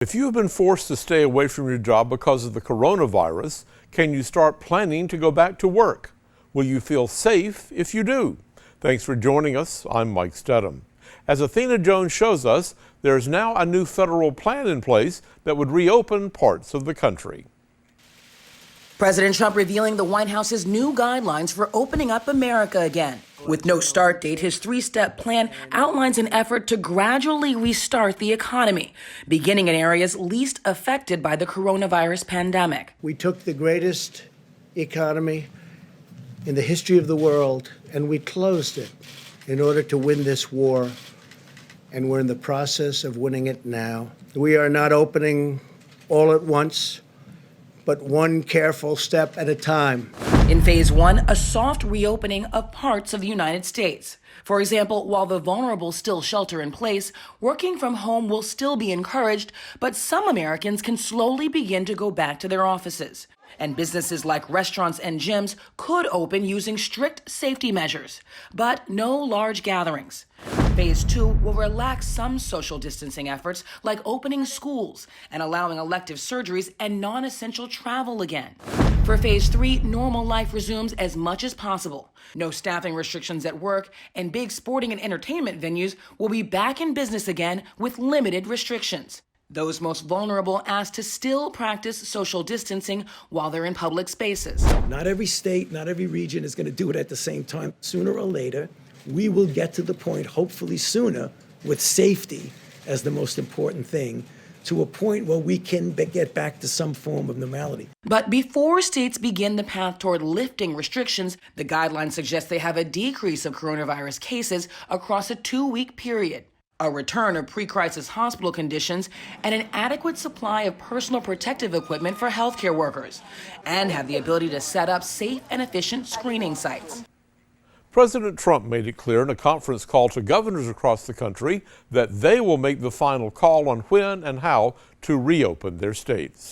If you have been forced to stay away from your job because of the coronavirus, can you start planning to go back to work? Will you feel safe if you do? Thanks for joining us. I'm Mike Stedham. As Athena Jones shows us, there is now a new federal plan in place that would reopen parts of the country. President Trump revealing the White House's new guidelines for opening up America again. With no start date, his three-step plan outlines an effort to gradually restart the economy, beginning in areas least affected by the coronavirus pandemic. We took the greatest economy in the history of the world and we closed it in order to win this war, and we're in the process of winning it now. We are not opening all at once, but one careful step at a time. In phase one, a soft reopening of parts of the United States. For example, while the vulnerable still shelter in place, working from home will still be encouraged, but some Americans can slowly begin to go back to their offices. And businesses like restaurants and gyms could open using strict safety measures, but no large gatherings. Phase two will relax some social distancing efforts, like opening schools and allowing elective surgeries and non-essential travel again. For phase three, normal life resumes as much as possible. No staffing restrictions at work, and big sporting and entertainment venues will be back in business again with limited restrictions. Those most vulnerable asked to still practice social distancing while they're in public spaces. Not every state, not every region is going to do it at the same time. Sooner or later, we will get to the point, hopefully sooner, with safety as the most important thing, to a point where we can get back to some form of normality. But before states begin the path toward lifting restrictions, the guidelines suggest they have a decrease of coronavirus cases across a 2-week period, a return of pre-crisis hospital conditions, and an adequate supply of personal protective equipment for healthcare workers, and have the ability to set up safe and efficient screening sites. President Trump made it clear in a conference call to governors across the country that they will make the final call on when and how to reopen their states.